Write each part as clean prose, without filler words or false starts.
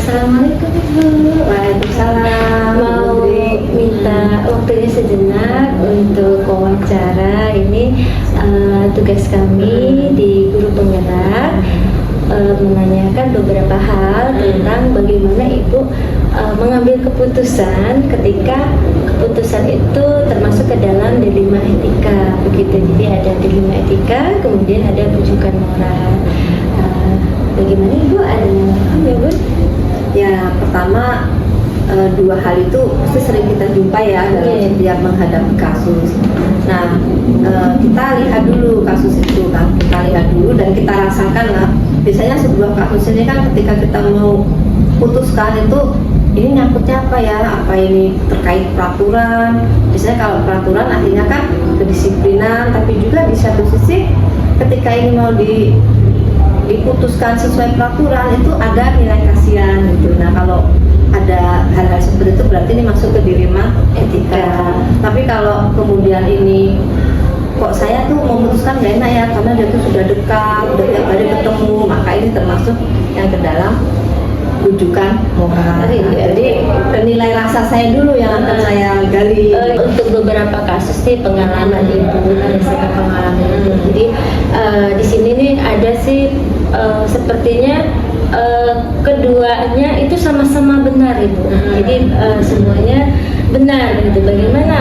Assalamualaikum Ibu. Waalaikumsalam. Mau minta waktunya sejenak untuk wawancara. Ini tugas kami di Guru Penggerak menanyakan beberapa hal tentang bagaimana Ibu mengambil keputusan ketika keputusan itu termasuk ke dalam dilema etika begitu. Jadi ada dilema etika, kemudian ada rujukan moral. Bagaimana Ibu? Ada yang ya Bu? Ya, pertama dua hal itu pasti sering kita jumpa ya dalam setiap menghadapi kasus. Nah, kita lihat dulu kasus itu kan, kita lihat dulu dan kita rasakan lah. Biasanya sebuah kasus ini kan ketika kita mau putuskan itu ini nyangkutnya apa ya? Apa ini terkait peraturan? Biasanya kalau peraturan artinya kan kedisiplinan, tapi juga di satu sisi ketika ini mau diputuskan sesuai peraturan itu ada nilai kasihan gitu. Nah, kalau ada hal-hal seperti itu berarti ini masuk ke dilema etika. Tapi kalau kemudian ini kok saya tuh memutuskan gak enak ya karena dia tuh sudah dekat, udah tiap hari ketemu, maka ini termasuk yang ke dalam rujukan moral. Jadi nilai rasa saya dulu yang akan saya gali. Untuk beberapa kasus nih pengalaman Ibu, berdasarkan pengalaman Ibu. Jadi di sini nih ada sih sepertinya keduanya itu sama-sama benar Ibu. Jadi semuanya benar gitu. Bagaimana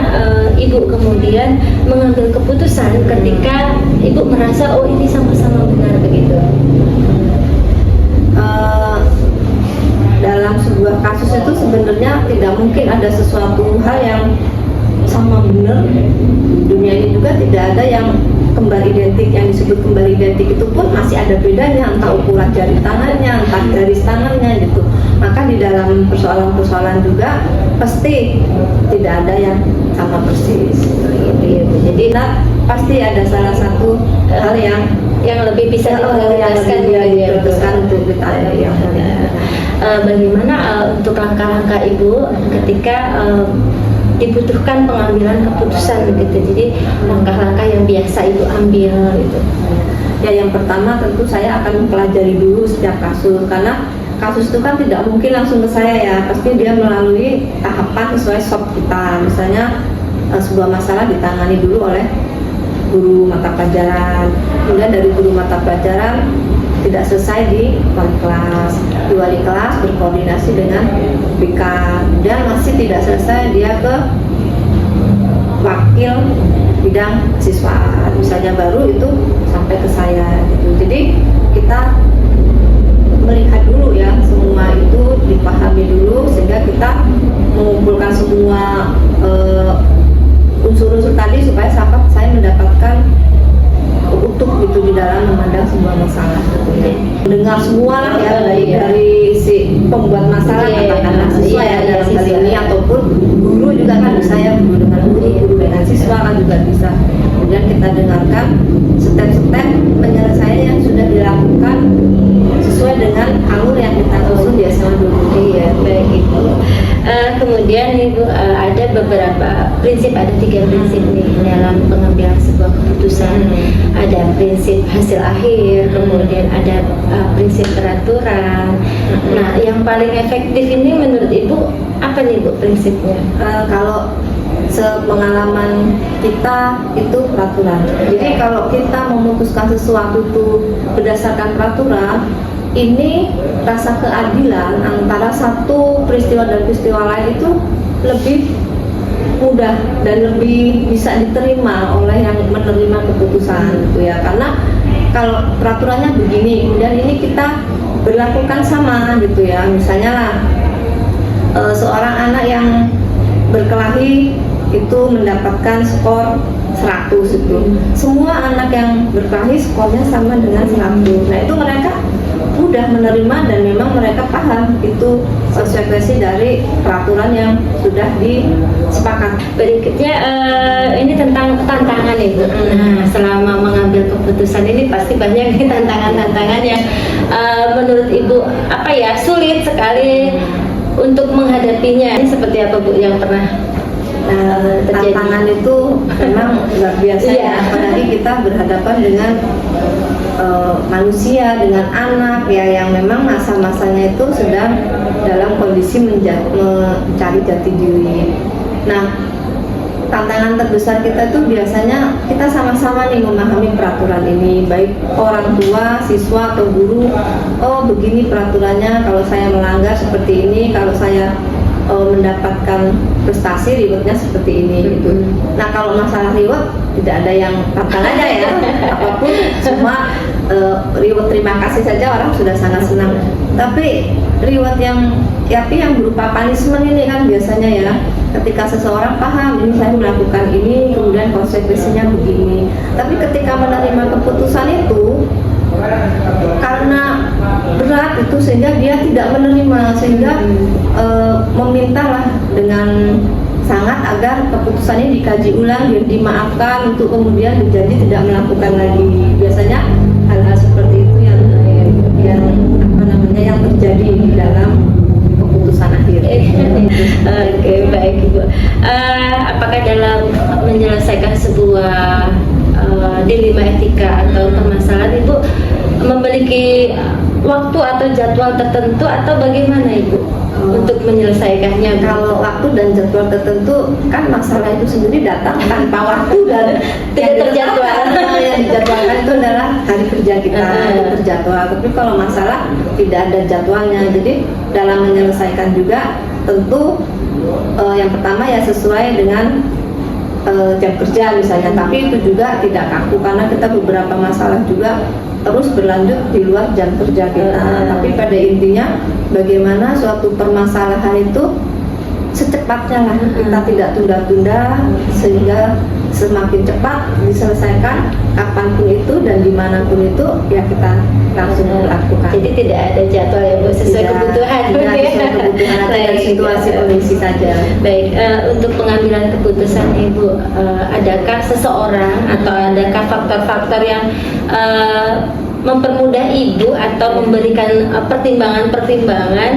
Ibu kemudian mengambil keputusan ketika Ibu merasa oh ini sama-sama benar begitu? Dalam sebuah kasus itu sebenarnya tidak mungkin ada sesuatu hal yang sama benar. Dunia ini juga tidak ada yang kembar identik. Yang disebut kembar identik itu pun masih ada bedanya, entah ukuran jari tangannya, entah garis tangannya gitu. Maka di dalam persoalan-persoalan juga pasti tidak ada yang sama persis gitu. Jadi pasti ada salah satu hal yang lebih bisa diprioritaskan untuk kita bagaimana untuk langkah-langkah Ibu ketika dibutuhkan pengambilan keputusan gitu. Jadi langkah-langkah yang biasa Ibu ambil gitu. Ya, yang pertama tentu saya akan mempelajari dulu setiap kasus, karena kasus itu kan tidak mungkin langsung ke saya ya, pasti dia melalui tahapan sesuai SOP kita. Misalnya sebuah masalah ditangani dulu oleh guru mata pelajaran, kemudian dari guru mata pelajaran tidak selesai di wali kelas berkoordinasi dengan BK, dan masih tidak selesai dia ke wakil bidang siswa, misalnya baru itu sampai ke saya gitu. Jadi kita melihat dulu ya, semua itu dipahami dulu sehingga kita mengumpulkan semua unsur-unsur tadi supaya saya mendapatkan utuh gitu di dalam memandang sebuah masalah gitu ya. Mendengar semua lah ya, dari si pembuat masalah katakanlah siswa ya dalam hal ini, ataupun guru juga kan bisa ya, guru dengan siswa kan juga bisa. Kemudian kita dengarkan step-step penyelesaian yang sudah dilakukan sesuai dengan alur yang kita susun di SMA 20. Iya, baik Ibu. Kemudian Ibu ada beberapa prinsip, ada 3 prinsip nih dalam pengambilan sebuah keputusan. Ada prinsip hasil akhir, kemudian ada prinsip peraturan. Nah, yang paling efektif ini menurut Ibu apa nih Bu prinsipnya? Kalau sepengalaman kita itu peraturan. Jadi kalau kita memutuskan sesuatu itu berdasarkan peraturan, ini rasa keadilan antara satu peristiwa dan peristiwa lain itu lebih mudah dan lebih bisa diterima oleh yang menerima keputusan gitu ya. Karena kalau peraturannya begini, kemudian ini kita berlakukan sama gitu ya. Misalnya lah seorang anak yang berkelahi itu mendapatkan skor 100 itu. Semua anak yang berkelahi skornya sama dengan 100. Nah, itu mereka mudah menerima dan memang mereka paham itu konsekuensi dari peraturan yang sudah disepakati. Berikutnya ini tentang tantangan Ibu. Nah, selama mengambil keputusan ini pasti banyak nih tantangan-tantangan yang menurut Ibu sulit sekali untuk menghadapinya. Ini seperti apa Bu yang pernah terjadi? Tantangan itu memang luar biasa ya, apalagi kita berhadapan dengan manusia, dengan anak ya yang memang masa-masanya itu sedang dalam kondisi mencari jati diri. Nah, tantangan terbesar kita itu biasanya kita sama-sama nih memahami peraturan ini, baik orang tua, siswa atau guru. Oh, begini peraturannya, kalau saya melanggar seperti ini, kalau saya mendapatkan prestasi rewardnya seperti ini gitu. Nah, kalau masalah reward tidak ada yang tantangannya ya, apapun cuma reward terima kasih saja orang sudah sangat senang. Tapi reward yang berupa punishment ini kan biasanya ya, ketika seseorang paham ini saya melakukan ini kemudian konsekuensinya begini. Tapi ketika menerima keputusan itu karena berat itu sehingga dia tidak menerima, sehingga memintalah dengan sangat agar keputusan ini dikaji ulang, dimaafkan untuk kemudian menjadi tidak melakukan lagi. Biasanya hal-hal seperti itu yang terjadi di dalam keputusan akhir. Oke, baik Ibu. Apakah dalam menyelesaikan sebuah dilema etika atau permasalahan Ibu memiliki waktu atau jadwal tertentu atau bagaimana Ibu untuk menyelesaikannya? Kalau waktu dan jadwal tertentu kan masalah itu sendiri datang tanpa waktu dan tidak terjadwal. Yang dijadwalkan itu adalah hari kerja kita terjadwal. Tapi kalau masalah tidak ada jadwalnya, jadi dalam menyelesaikan juga tentu yang pertama ya sesuai dengan jam kerja misalnya, tapi itu juga tidak kaku karena kita beberapa masalah juga terus berlanjut di luar jam kerja kita. Tapi pada intinya bagaimana suatu permasalahan itu secepatnya lah, kita tidak tunda-tunda sehingga semakin cepat diselesaikan kapanpun itu dan dimanapun itu ya kita langsung lakukan. Jadi tidak ada jadwal yang sesuai kebutuhan. Sesuai kebutuhan dan situasi kondisi saja. Baik, untuk pengambilan keputusan Ibu, adakah seseorang atau adakah faktor-faktor yang mempermudah Ibu atau memberikan pertimbangan-pertimbangan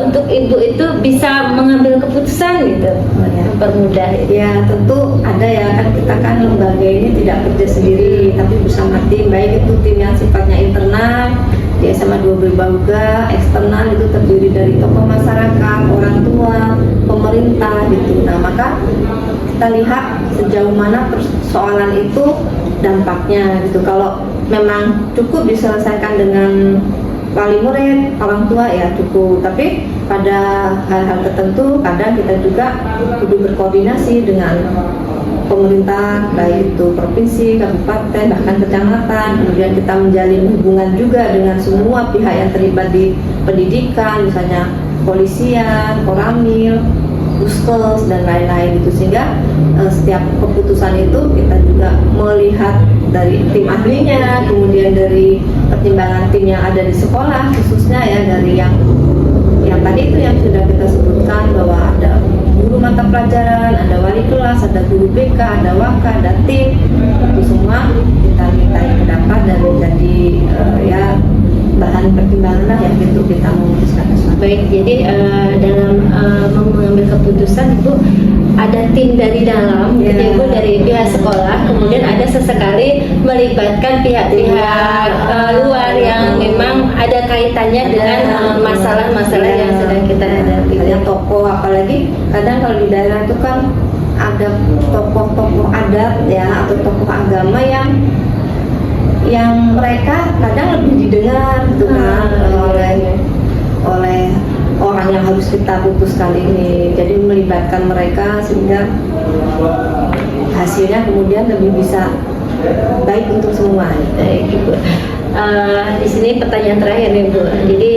untuk Ibu itu bisa mengambil keputusan gitu, mempermudah? Ya tentu ada ya, kan kita kan lembaga ini tidak kerja sendiri tapi bersama tim, baik itu tim yang sifatnya internal di SMA 12 Bauga, eksternal itu terdiri dari tokoh masyarakat, orang tua, pemerintah gitu. Nah maka kita lihat sejauh mana persoalan itu dampaknya gitu. Kalau memang cukup diselesaikan dengan wali murid, orang tua ya cukup. Tapi pada hal-hal tertentu kadang kita juga kudu berkoordinasi dengan pemerintah, baik itu provinsi, kabupaten, bahkan kecamatan. Kemudian kita menjalin hubungan juga dengan semua pihak yang terlibat di pendidikan, misalnya polisian, koramil, puskes dan lain-lain itu, sehingga setiap keputusan itu kita juga melihat dari tim ahlinya, kemudian dari pertimbangan tim yang ada di sekolah khususnya ya, dari yang tadi itu yang sudah kita sebutkan bahwa ada guru mata pelajaran, ada wali kelas, ada guru BK, ada waka, ada tim, itu semua kita minta pendapat dan menjadi ya bahan pertimbangan lah yang itu kita memutuskan. Baik, jadi dalam mengambil keputusan Ibu ada tim dari dalam, gitu Ibu, dari pihak sekolah, kemudian ada sesekali melibatkan pihak-pihak luar yang memang ada kaitannya dengan masalah-masalah yang sedang kita hadapi. Ada tokoh, apalagi kadang kalau di daerah itu kan ada tokoh-tokoh adat ya atau tokoh agama yang mereka kadang lebih didengar gitu kan oleh orang yang harus kita putuskan ini. Jadi melibatkan mereka sehingga hasilnya kemudian lebih bisa baik untuk semua. Baik Ibu. Di sini pertanyaan terakhir nih Bu. Jadi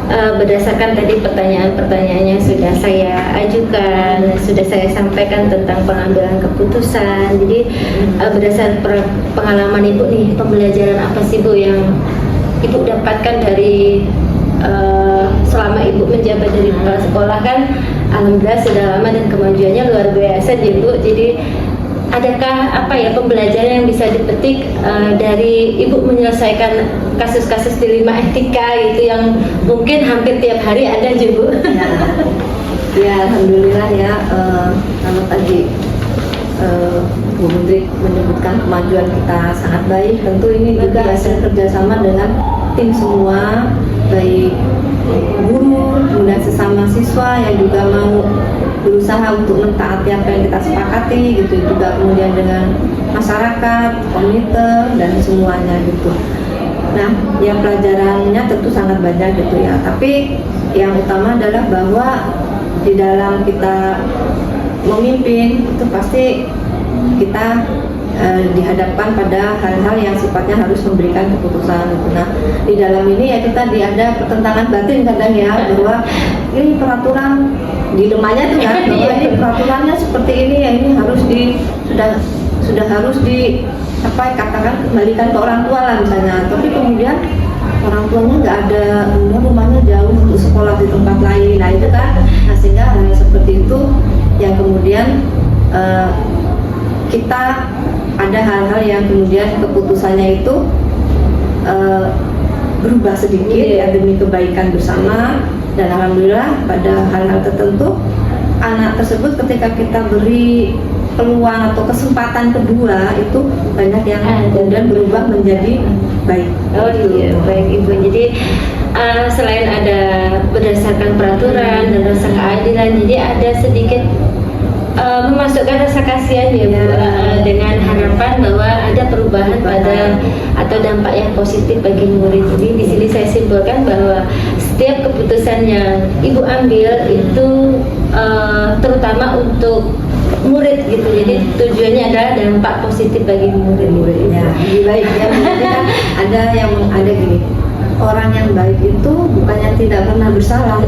berdasarkan tadi pertanyaan-pertanyaan yang sudah saya ajukan, sudah saya sampaikan tentang pengambilan keputusan. Jadi berdasarkan pengalaman Ibu nih, pembelajaran apa sih Bu yang ibu dapatkan dari selama ibu menjabat dari kepala sekolah kan, alhamdulillah sudah lama dan kemajuannya luar biasa ya Bu. Jadi adakah apa ya pembelajaran yang bisa dipetik dari ibu menyelesaikan kasus-kasus dilema etika gitu yang mungkin hampir tiap hari ada ya Bu? Ya, alhamdulillah ya. Kalau tadi Bu Menteri menyebutkan kemajuan kita sangat baik, tentu ini juga hasil kerjasama dengan tim semua, baik guru, kemudian sesama siswa yang juga mau berusaha untuk mentaati apa yang kita sepakati gitu, juga kemudian dengan masyarakat, komite dan semuanya gitu. Nah, yang pelajarannya tentu sangat banyak gitu ya, tapi yang utama adalah bahwa di dalam kita memimpin itu pasti kita dihadapkan pada hal-hal yang sifatnya harus memberikan keputusan gitu. Nah, di dalam ini ya kita ada pertentangan batin kadang ya, bahwa ini peraturan dilemanya tuh kan, bahwa ini peraturannya seperti ini, ya ini harus sudah harus katakan kembalikan ke orang tua lah misalnya, tapi kemudian orang tuanya nggak ada, kemudian rumahnya jauh untuk sekolah di tempat lain. Nah itu kan, nah sehingga hal seperti itu yang kemudian kita ada hal-hal yang kemudian keputusannya itu berubah sedikit ya demi kebaikan bersama, dan alhamdulillah pada hal-hal tertentu anak tersebut ketika kita beri peluang atau kesempatan kedua itu banyak yang kemudian berubah menjadi baik. Oh iya, baik Ibu. Jadi selain ada berdasarkan peraturan dan rasa keadilan, jadi ada sedikit memasukkan rasa kasihan ya Bu, dengan harapan bahwa ada perubahan pada atau dampak yang positif bagi murid. Jadi di sini saya simpulkan bahwa setiap keputusan yang Ibu ambil itu terutama untuk murid gitu, jadi tujuannya adalah dampak positif bagi murid-muridnya. Lebih baik ya, jadi kan ada gini, orang yang baik itu bukannya tidak pernah bersalah,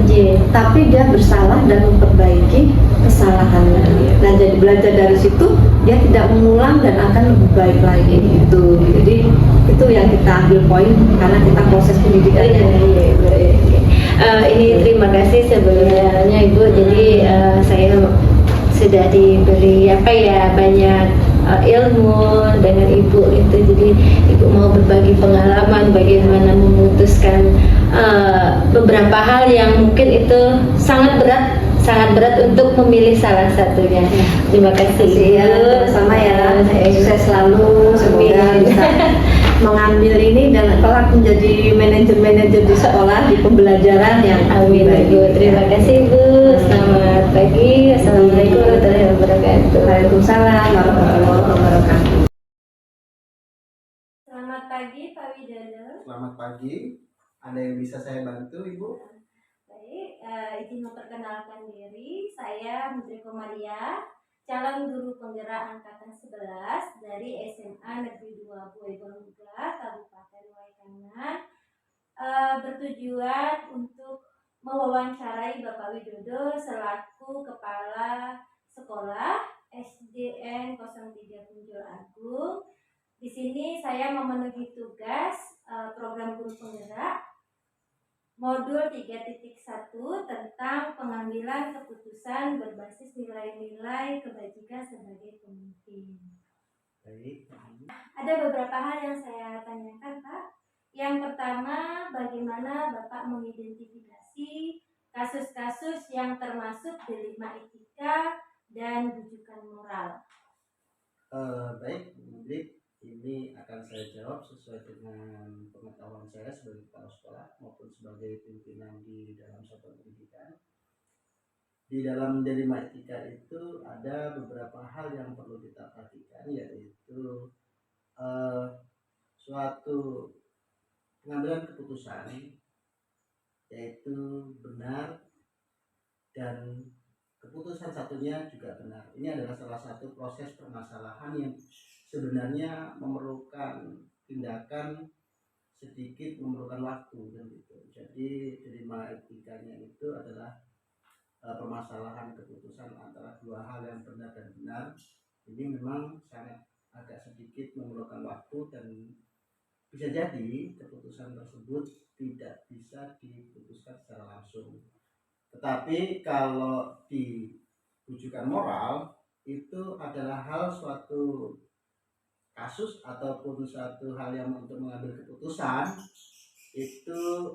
tapi dia bersalah dan memperbaiki kesalahannya. Nah, jadi belajar dari situ dia tidak mengulang dan akan lebih baik lagi gitu. Jadi itu yang kita ambil poin karena kita proses pendidikan. Ini terima kasih sebelumnya Ibu. Jadi saya sudah diberi banyak ilmu dengan Ibu itu, jadi Ibu mau berbagi pengalaman bagaimana memutuskan beberapa hal yang mungkin itu sangat berat untuk memilih salah satunya. Terima kasih ya, sama ya, sukses selalu, semoga bisa mengambil ini dan kelak menjadi manajer-manajer di sekolah di pembelajaran yang amin Ibu. Terima kasih Ibu. Selamat pagi. Assalamualaikum warahmatullahi wabarakatuh. Waalaikumsalam warahmatullahi wabarakatuh. Selamat pagi Pak Widodo. Selamat pagi. Ada yang bisa saya bantu Ibu? Baik, izin memperkenalkan diri. Saya Mudri Komaria, calon guru penggerak angkatan 11 dari SMA Negeri 2 Boybongga, Kabupaten Waikanan, bertujuan untuk mewawancarai Bapak Widodo selaku Kepala Sekolah SDN 03 Punjul Agung. Di sini saya memenuhi tugas program guru penggerak modul 3.1 tentang pengambilan keputusan berbasis nilai-nilai kebajikan sebagai pemimpin. Baik. Ada beberapa hal yang saya tanyakan Pak. Yang pertama, bagaimana Bapak mengidentifikasi kasus-kasus yang termasuk dilema etika dan rujukan moral? Baik, Bu Menteri, ini akan saya jawab sesuai dengan pengetahuan saya sebagai kepala sekolah maupun sebagai pimpinan di dalam satuan pendidikan. Di dalam dilema etika itu ada beberapa hal yang perlu kita perhatikan, yaitu suatu pengambilan keputusan yaitu benar dan keputusan satunya juga benar. Ini adalah salah satu proses permasalahan yang sebenarnya memerlukan tindakan sedikit, memerlukan waktu dan gitu. Jadi dilema etikanya itu adalah permasalahan keputusan antara dua hal yang benar dan benar. Ini memang sangat agak sedikit memerlukan waktu dan bisa jadi keputusan tersebut tidak bisa diputuskan secara langsung. Tetapi kalau di rujukan moral itu adalah suatu kasus ataupun suatu hal yang untuk mengambil keputusan itu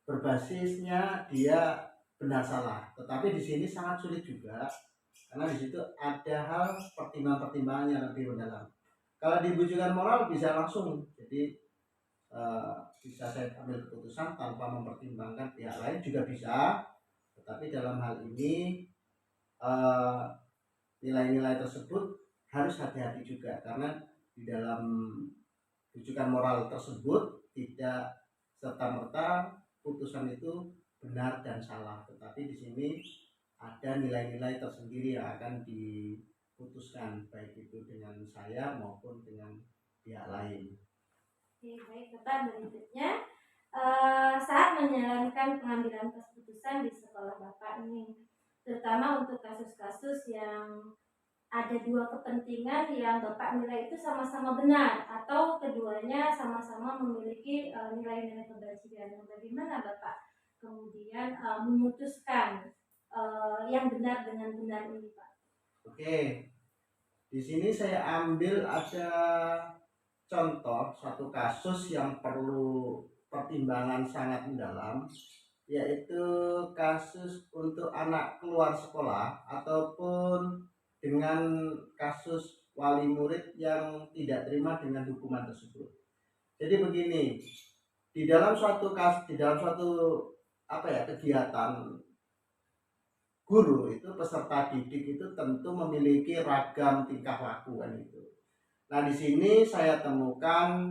berbasisnya dia benar salah. Tetapi di sini sangat sulit juga karena di situ ada hal pertimbangan-pertimbangan yang lebih mendalam. Kalau di rujukan moral bisa langsung, jadi bisa saya ambil keputusan tanpa mempertimbangkan pihak lain juga bisa. Tetapi dalam hal ini nilai-nilai tersebut harus hati-hati juga karena di dalam rujukan moral tersebut tidak serta-merta putusan itu benar dan salah, tetapi di sini ada nilai-nilai tersendiri yang akan diputuskan baik itu dengan saya maupun dengan pihak lain. Oke, baik Bapak. Berikutnya, saat menjalankan pengambilan keputusan di sekolah Bapak ini, terutama untuk kasus-kasus yang ada dua kepentingan yang Bapak nilai itu sama-sama benar atau keduanya sama-sama memiliki nilai-nilai kebajikan. Bagaimana Bapak kemudian memutuskan yang benar dengan benar ini, Pak? Oke, di sini saya ambil ada contoh satu kasus yang perlu pertimbangan sangat mendalam, yaitu kasus untuk anak keluar sekolah ataupun dengan kasus wali murid yang tidak terima dengan hukuman tersebut. Jadi begini, di dalam suatu kegiatan guru itu peserta didik itu tentu memiliki ragam tingkah laku kan itu. Nah, di sini saya temukan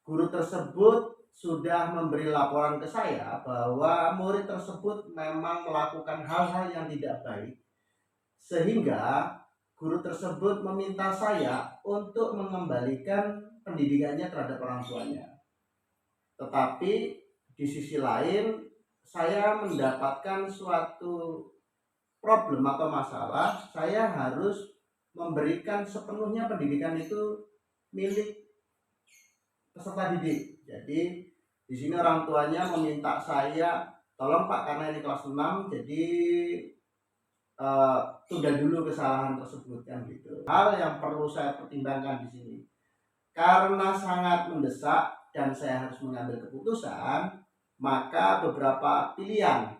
guru tersebut sudah memberi laporan ke saya bahwa murid tersebut memang melakukan hal-hal yang tidak baik, sehingga guru tersebut meminta saya untuk mengembalikan pendidikannya terhadap orang tuanya. Tetapi di sisi lain saya mendapatkan suatu problem atau masalah, saya harus memberikan sepenuhnya pendidikan itu milik peserta didik. Jadi di sini orang tuanya meminta saya, tolong Pak, karena ini kelas 6, jadi tunda dulu kesalahan tersebut kan gitu. Hal yang perlu saya pertimbangkan di sini, karena sangat mendesak dan saya harus mengambil keputusan, maka beberapa pilihan.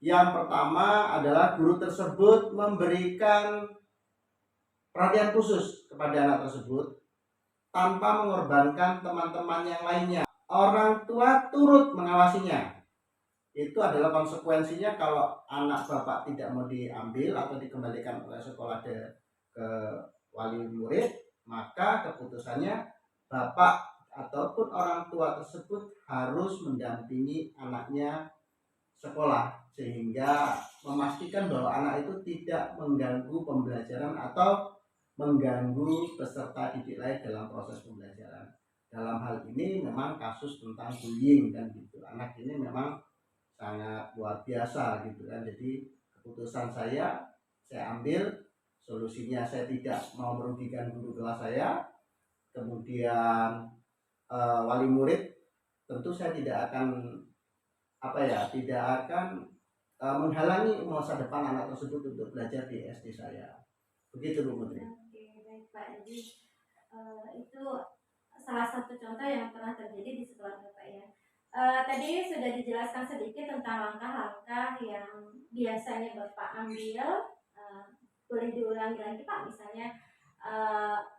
Yang pertama adalah guru tersebut memberikan perhatian khusus kepada anak tersebut tanpa mengorbankan teman-teman yang lainnya. Orang tua turut mengawasinya. Itu adalah konsekuensinya kalau anak Bapak tidak mau diambil atau dikembalikan oleh sekolah ke wali murid, maka keputusannya Bapak ataupun orang tua tersebut harus mendampingi anaknya sekolah, sehingga memastikan bahwa anak itu tidak mengganggu pembelajaran atau mengganggu peserta didik lain dalam proses pembelajaran. Dalam hal ini memang kasus tentang bullying kan gitu. Anak ini memang sangat luar biasa gitu kan. Jadi keputusan saya ambil, solusinya saya tidak mau merugikan guru kelas saya, kemudian wali murid tentu saya tidak akan menghalangi masa depan anak tersebut untuk belajar di SD saya. Begitu Bu Putri. Oke, baik Pak. Jadi itu salah satu contoh yang pernah terjadi di sekolah Bapak ya. Tadi sudah dijelaskan sedikit tentang langkah-langkah yang biasanya Bapak ambil. Boleh diulangi lagi Pak, misalnya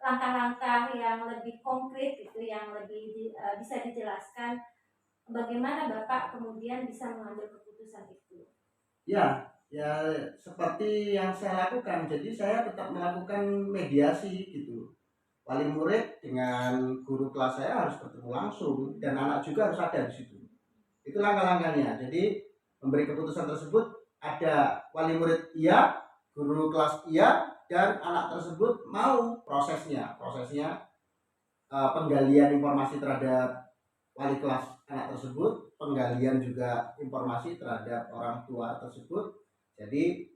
langkah-langkah yang lebih konkret gitu, yang lebih bisa dijelaskan bagaimana Bapak kemudian bisa mengambil keputusan itu? Ya seperti yang saya lakukan. Jadi saya tetap melakukan mediasi gitu. Wali murid dengan guru kelas saya harus bertemu langsung dan anak juga harus ada di situ. Itu langkah-langkahnya. Jadi memberi keputusan tersebut ada wali murid iya, guru kelas iya, dan anak tersebut mau prosesnya penggalian informasi terhadap wali kelas anak tersebut, penggalian juga informasi terhadap orang tua tersebut. Jadi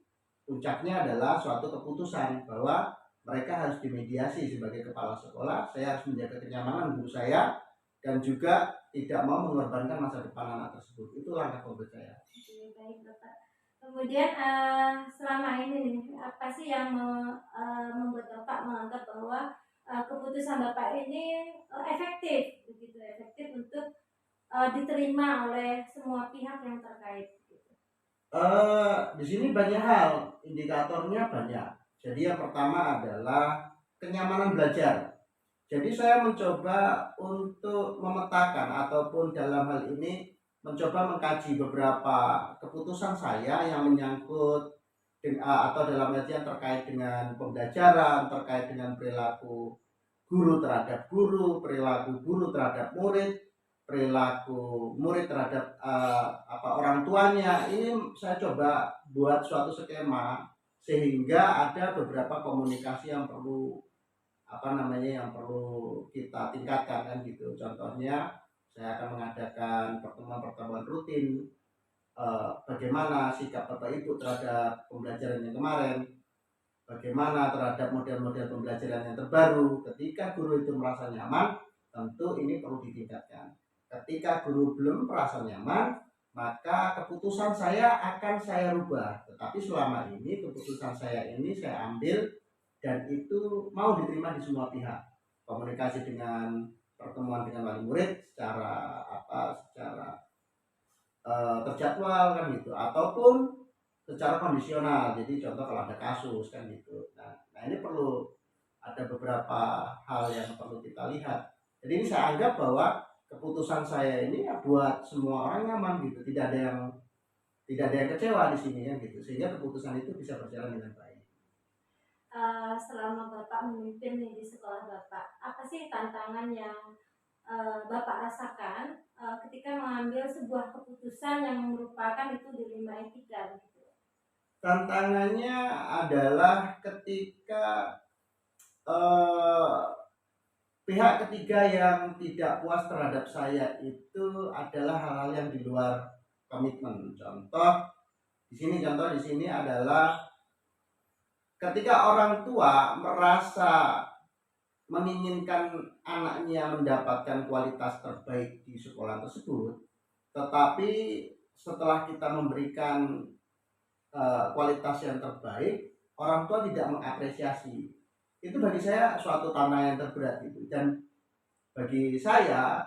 puncaknya adalah suatu keputusan bahwa mereka harus dimediasi sebagai kepala sekolah. Saya harus menjaga kenyamanan guru saya dan juga tidak mau mengorbankan masa depan anak tersebut. Itu langkah konkret saya. Oke, baik Bapak. Kemudian selama ini nih, apa sih yang membuat Bapak menganggap bahwa keputusan Bapak ini efektif, begitu efektif untuk diterima oleh semua pihak yang terkait? Gitu. Di sini banyak hal, indikatornya banyak. Jadi yang pertama adalah kenyamanan belajar. Jadi saya mencoba untuk memetakan ataupun dalam hal ini mencoba mengkaji beberapa keputusan saya yang menyangkut atau dalam artian terkait dengan pembelajaran, terkait dengan perilaku guru terhadap guru, perilaku guru terhadap murid, perilaku murid terhadap orang tuanya. Ini saya coba buat suatu skema sehingga ada beberapa komunikasi yang perlu yang perlu kita tingkatkan kan gitu. Contohnya saya akan mengadakan pertemuan-pertemuan rutin bagaimana sikap Bapak Ibu terhadap pembelajaran yang kemarin, bagaimana terhadap model-model pembelajaran yang terbaru. Ketika guru itu merasa nyaman, tentu ini perlu ditingkatkan. Ketika guru belum merasa nyaman, maka keputusan saya akan saya rubah. Tetapi selama ini keputusan saya ini saya ambil dan itu mau diterima di semua pihak. Komunikasi dengan pertemuan dengan wali murid secara terjadwal kan gitu, ataupun secara kondisional. Jadi contoh kalau ada kasus kan gitu. Nah ini perlu ada beberapa hal yang perlu kita lihat. Jadi ini saya anggap bahwa keputusan saya ini ya buat semua orang nyaman gitu. Tidak ada yang kecewa di sini kan gitu. Sehingga keputusan itu bisa berjalan dengan baik. Selama Bapak memimpin di sekolah Bapak, apa sih tantangan yang Bapak rasakan ketika mengambil sebuah keputusan yang merupakan itu di 5 etika gitu? Tantangannya adalah ketika pihak ketiga yang tidak puas terhadap saya itu adalah hal-hal yang di luar komitmen. Contoh di sini adalah ketika orang tua merasa menginginkan anaknya mendapatkan kualitas terbaik di sekolah tersebut, tetapi setelah kita memberikan kualitas yang terbaik, orang tua tidak mengapresiasi. Itu bagi saya suatu tantangan yang terberat itu. Dan bagi saya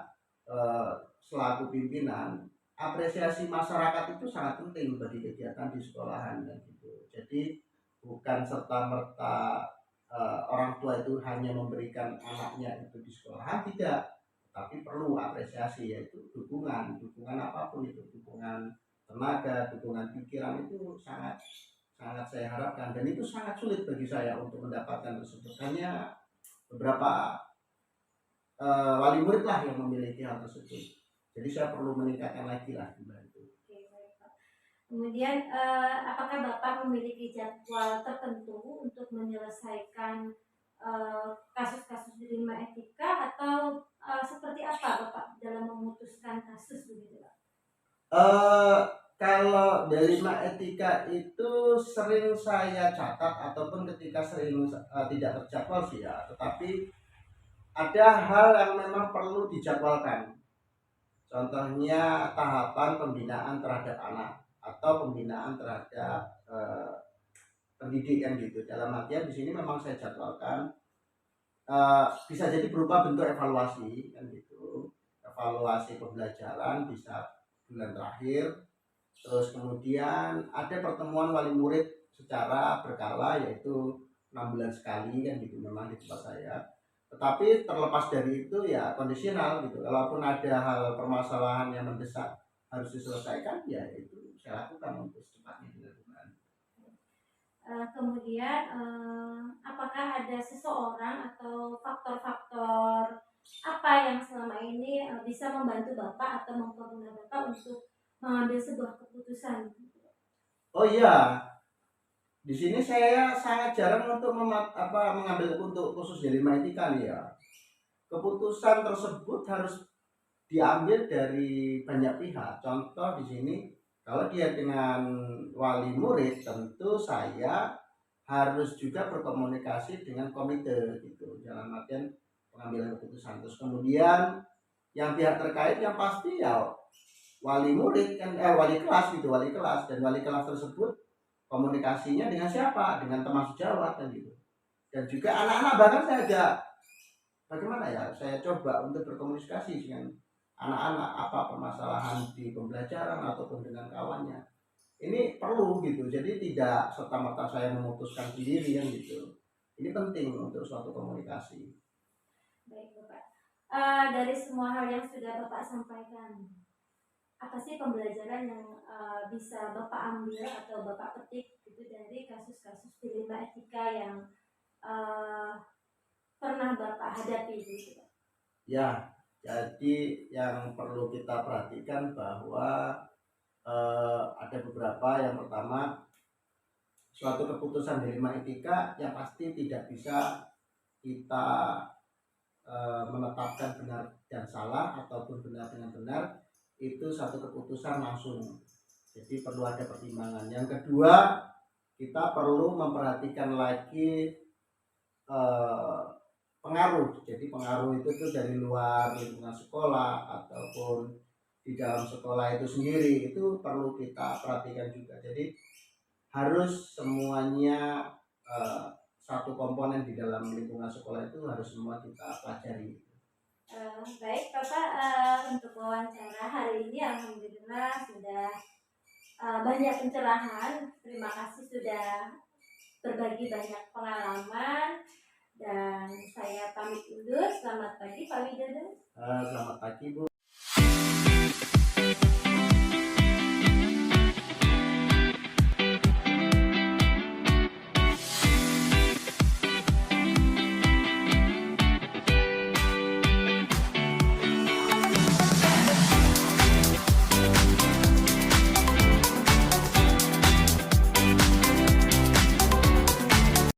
selaku pimpinan, apresiasi masyarakat itu sangat penting bagi kegiatan di sekolahan dan gitu. Jadi bukan serta-merta orang tua itu hanya memberikan anaknya itu di sekolahan, tidak, tapi perlu apresiasi, yaitu dukungan apapun itu, dukungan tenaga, dukungan pikiran, itu sangat saya harapkan. Dan itu sangat sulit bagi saya untuk mendapatkan tersebut. Hanya beberapa wali murid lah yang memiliki hal tersebut. Jadi saya perlu meningkatkan lagi lah itu. Kemudian apakah Bapak memiliki jadwal tertentu untuk menyelesaikan kasus-kasus di 5 etika, atau seperti apa Bapak dalam memutuskan kasus begitu Pak? Kalau dari 5 etika itu sering saya catat ataupun ketika sering tidak terjadwal sih ya, tetapi ada hal yang memang perlu dijadwalkan. Contohnya tahapan pembinaan terhadap anak atau pembinaan terhadap pendidikan gitu. Dalam artian di sini memang saya jadwalkan, bisa jadi berupa bentuk evaluasi kan gitu. Evaluasi pembelajaran bisa bulan terakhir. Terus kemudian ada pertemuan wali murid secara berkala, yaitu 6 bulan sekali kan gitu memang di tempat saya. Tetapi terlepas dari itu ya kondisional gitu. Kalaupun ada hal permasalahan yang mendesak harus diselesaikan, ya itu saya lakukan untuk secepatnya dilakukan. Kemudian apakah ada seseorang atau faktor-faktor apa yang selama ini bisa membantu Bapak atau mempermudah Bapak untuk mengambil sebuah keputusan? Oh iya, di sini saya sangat jarang untuk mengambil untuk khusus dari 5 etika nih ya. Keputusan tersebut harus diambil dari banyak pihak. Contoh di sini, kalau dia dengan wali murid, tentu saya harus juga berkomunikasi dengan komite gitu, dalam artian pengambilan keputusan. Terus kemudian yang pihak terkait yang pasti ya wali murid kan, wali kelas gitu, wali kelas, dan wali kelas tersebut komunikasinya dengan siapa, dengan teman sejawat kan gitu. Dan juga anak-anak, bahkan saya ajak, bagaimana ya, saya coba untuk berkomunikasi dengan anak-anak, apa permasalahan di pembelajaran ataupun dengan kawannya. Ini perlu gitu, jadi tidak serta-merta saya memutuskan sendiri kan gitu. Ini penting untuk suatu komunikasi. Baik Bapak. Dari semua hal yang sudah Bapak sampaikan, apa sih pembelajaran yang bisa Bapak ambil atau Bapak petik gitu dari kasus-kasus dilema etika yang pernah Bapak hadapi gitu? Ya, jadi yang perlu kita perhatikan bahwa ada beberapa. Yang pertama, suatu keputusan dilema etika yang pasti tidak bisa kita menetapkan benar dan salah ataupun benar dengan benar, itu satu keputusan langsung. Jadi perlu ada pertimbangan. Yang kedua, kita perlu memperhatikan lagi pengaruh. Jadi pengaruh itu tuh dari luar lingkungan sekolah ataupun di dalam sekolah itu sendiri, itu perlu kita perhatikan juga. Jadi harus semuanya satu komponen di dalam lingkungan sekolah itu harus semua kita pelajari. Baik Bapak, untuk wawancara hari ini alhamdulillah sudah banyak pencerahan. Terima kasih sudah berbagi banyak pengalaman, dan saya pamit undur. Selamat pagi Pak Widodo. Selamat pagi Bu.